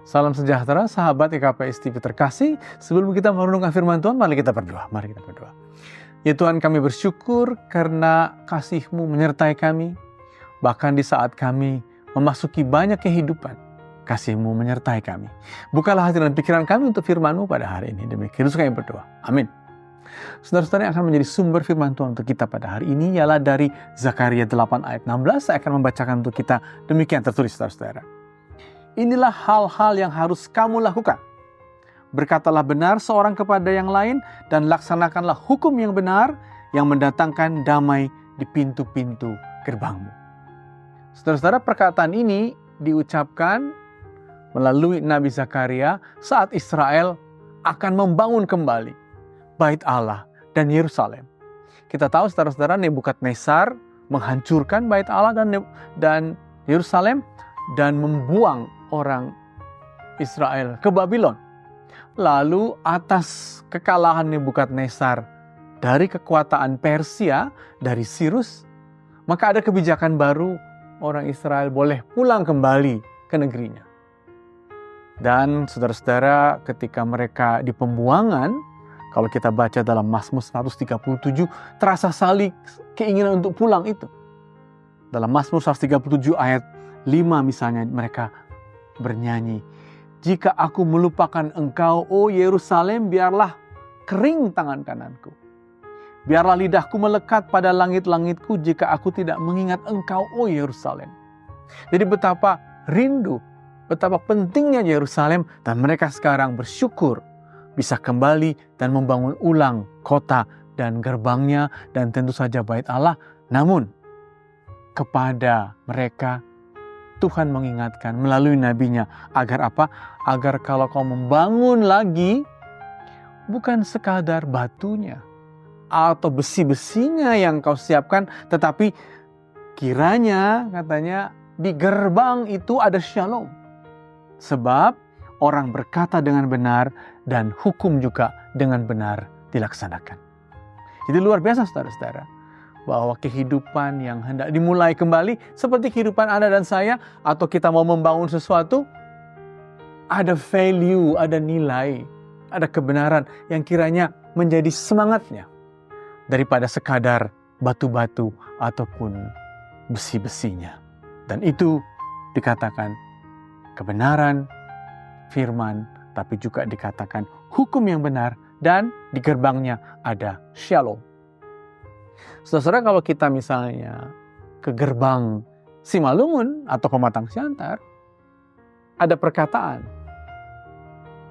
Salam sejahtera, sahabat EKPS TV terkasih. Sebelum kita merenungkan firman Tuhan, mari kita berdoa. Ya Tuhan, kami bersyukur karena kasih-Mu menyertai kami. Bahkan di saat kami memasuki banyak kehidupan, kasih-Mu menyertai kami. Bukalah hati dan pikiran kami untuk firman-Mu pada hari ini. Demikian kami berdoa. Amin. Saudara-saudara yang akan menjadi sumber firman Tuhan untuk kita pada hari ini ialah dari Zakaria 8 ayat 16. Saya akan membacakan untuk kita. Demikian tertulis, saudara-saudara. Inilah hal-hal yang harus kamu lakukan. Berkatalah benar seorang kepada yang lain dan laksanakanlah hukum yang benar yang mendatangkan damai di pintu-pintu gerbangmu. Saudara-saudara, perkataan ini diucapkan melalui Nabi Zakaria saat Israel akan membangun kembali Bait Allah dan Yerusalem. Kita tahu, saudara-saudara, Nebukadnezar menghancurkan Bait Allah dan Yerusalem dan membuang orang Israel ke Babylon. Lalu atas kekalahan Nebukadnezar dari kekuatan Persia, dari Sirus, maka ada kebijakan baru, orang Israel boleh pulang kembali ke negerinya. Dan saudara-saudara, ketika mereka di pembuangan, kalau kita baca dalam Mazmur 137, terasa sekali keinginan untuk pulang itu. Dalam Mazmur 137 ayat 5 misalnya, mereka bernyanyi, jika aku melupakan engkau, oh Yerusalem, biarlah kering tangan kananku. Biarlah lidahku melekat pada langit-langitku jika aku tidak mengingat engkau, oh Yerusalem. Jadi betapa rindu, betapa pentingnya Yerusalem, dan mereka sekarang bersyukur bisa kembali dan membangun ulang kota dan gerbangnya dan tentu saja Bait Allah. Namun kepada mereka Tuhan mengingatkan melalui nabinya agar apa? Agar kalau kau membangun lagi, bukan sekadar batunya atau besi-besinya yang kau siapkan, tetapi kiranya, katanya, di gerbang itu ada shalom. Sebab orang berkata dengan benar dan hukum juga dengan benar dilaksanakan. Jadi luar biasa, saudara-saudara, bahwa kehidupan yang hendak dimulai kembali seperti kehidupan Anda dan saya, atau kita mau membangun sesuatu, ada value, ada nilai, ada kebenaran yang kiranya menjadi semangatnya daripada sekadar batu-batu ataupun besi-besinya. Dan itu dikatakan kebenaran, firman, tapi juga dikatakan hukum yang benar, dan di gerbangnya ada shalom. Saudara, kalau kita misalnya ke gerbang Simalungun atau Pematang Siantar, ada perkataan,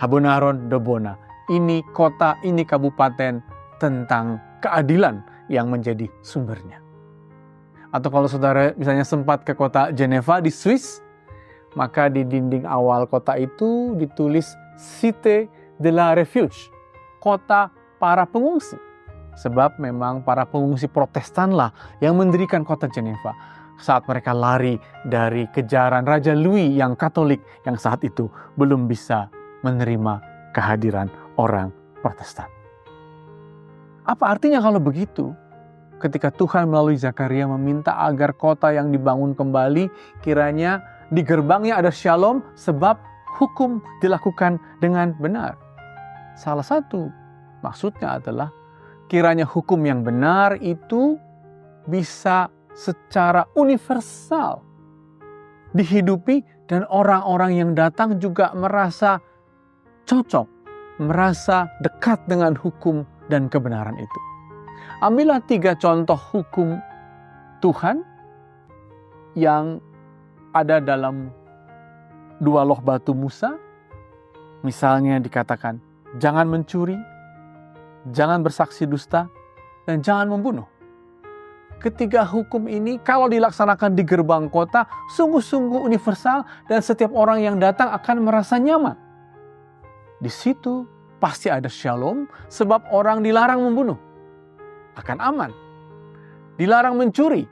Habonaron Dobona, ini kota, ini kabupaten tentang keadilan yang menjadi sumbernya. Atau kalau saudara misalnya sempat ke kota Geneva di Swiss, maka di dinding awal kota itu ditulis Cité de la Refuge, kota para pengungsi. Sebab memang para pengungsi Protestanlah yang mendirikan kota Geneva saat mereka lari dari kejaran Raja Louis yang Katolik yang saat itu belum bisa menerima kehadiran orang Protestan. Apa artinya kalau begitu? Ketika Tuhan melalui Zakaria meminta agar kota yang dibangun kembali, kiranya di gerbangnya ada shalom sebab hukum dilakukan dengan benar. Salah satu maksudnya adalah kiranya hukum yang benar itu bisa secara universal dihidupi dan orang-orang yang datang juga merasa cocok, merasa dekat dengan hukum dan kebenaran itu. Ambillah 3 contoh hukum Tuhan yang ada dalam 2 loh batu Musa. Misalnya dikatakan, jangan mencuri, jangan bersaksi dusta, dan jangan membunuh. Ketiga hukum ini kalau dilaksanakan di gerbang kota, sungguh-sungguh universal dan setiap orang yang datang akan merasa nyaman. Di situ pasti ada shalom sebab orang dilarang membunuh, akan aman. Dilarang mencuri,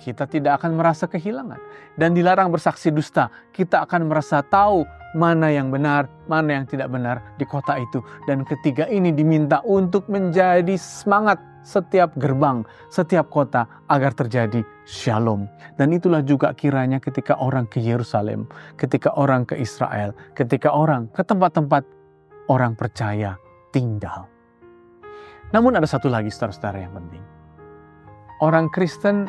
kita tidak akan merasa kehilangan. Dan dilarang bersaksi dusta, kita akan merasa tahu mana yang benar, mana yang tidak benar di kota itu. Dan ketiga ini diminta untuk menjadi semangat setiap gerbang, setiap kota agar terjadi shalom. Dan itulah juga kiranya ketika orang ke Yerusalem, ketika orang ke Israel, ketika orang ke tempat-tempat orang percaya tinggal. Namun ada satu lagi saudara-saudara yang penting. Orang Kristen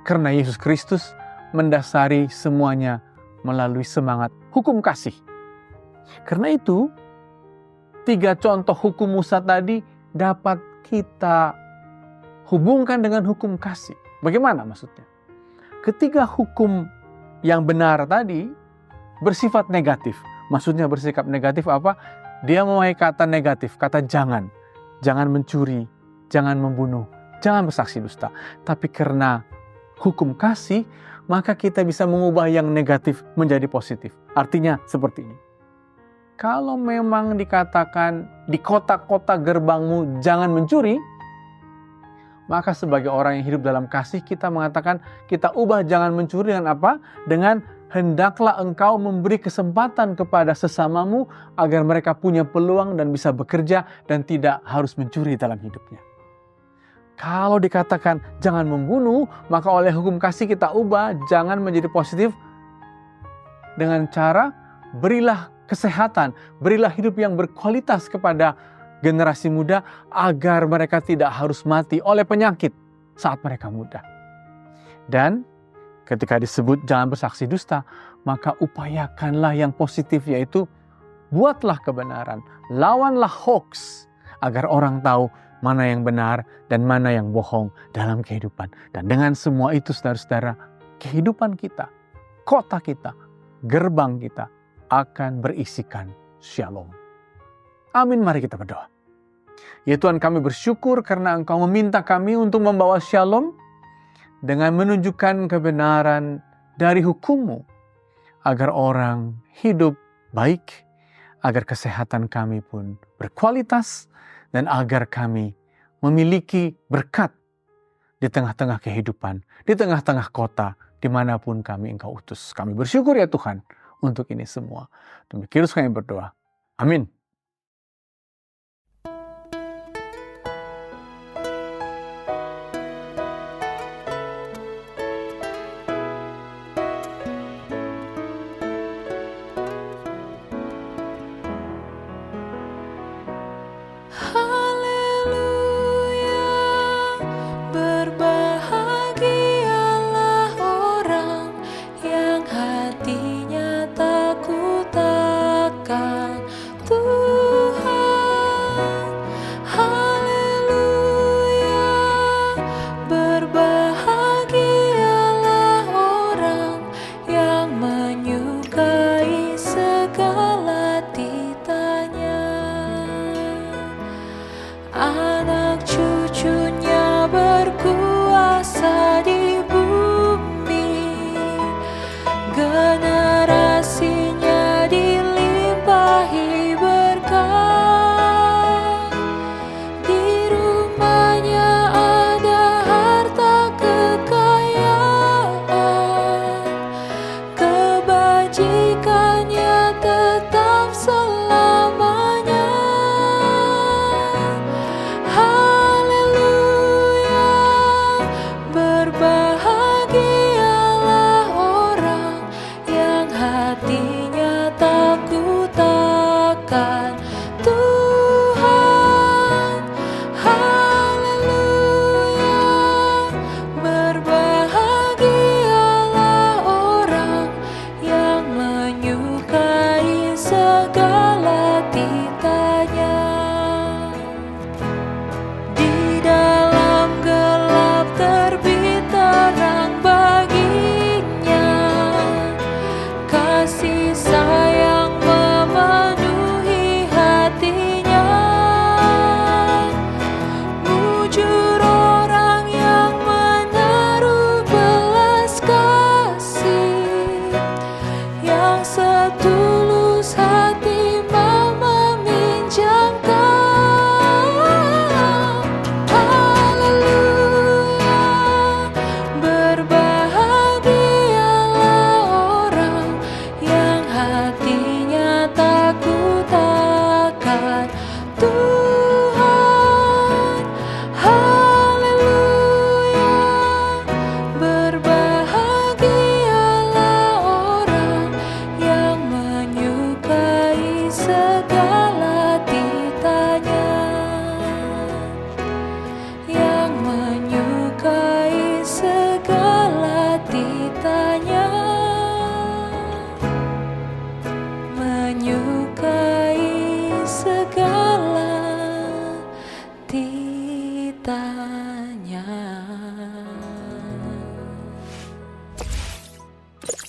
karena Yesus Kristus mendasari semuanya melalui semangat hukum kasih. Karena itu, 3 contoh hukum Musa tadi dapat kita hubungkan dengan hukum kasih. Bagaimana maksudnya? Ketiga hukum yang benar tadi bersifat negatif. Maksudnya bersikap negatif apa? Dia memakai kata negatif, kata jangan. Jangan mencuri, jangan membunuh, jangan bersaksi dusta. Tapi karena hukum kasih, maka kita bisa mengubah yang negatif menjadi positif. Artinya seperti ini. Kalau memang dikatakan di kota-kota gerbangmu jangan mencuri, maka sebagai orang yang hidup dalam kasih kita mengatakan kita ubah jangan mencuri dengan apa? Dengan hendaklah engkau memberi kesempatan kepada sesamamu agar mereka punya peluang dan bisa bekerja dan tidak harus mencuri dalam hidupnya. Kalau dikatakan jangan membunuh, maka oleh hukum kasih kita ubah jangan menjadi positif dengan cara berilah kesehatan, berilah hidup yang berkualitas kepada generasi muda agar mereka tidak harus mati oleh penyakit saat mereka muda. Dan ketika disebut jangan bersaksi dusta, maka upayakanlah yang positif, yaitu buatlah kebenaran, lawanlah hoax agar orang tahu mana yang benar dan mana yang bohong dalam kehidupan. Dan dengan semua itu saudara-saudara, kehidupan kita, kota kita, gerbang kita akan berisikan shalom. Amin, mari kita berdoa. Ya Tuhan, kami bersyukur karena Engkau meminta kami untuk membawa shalom dengan menunjukkan kebenaran dari hukum-Mu, agar orang hidup baik, agar kesehatan kami pun berkualitas, dan agar kami memiliki berkat di tengah-tengah kehidupan, di tengah-tengah kota, dimanapun kami Engkau utus. Kami bersyukur ya Tuhan untuk ini semua. Demikian kami berdoa. Amin. Hatinya takut akan Tuhan. bertanya.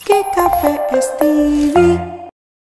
GKPS TV.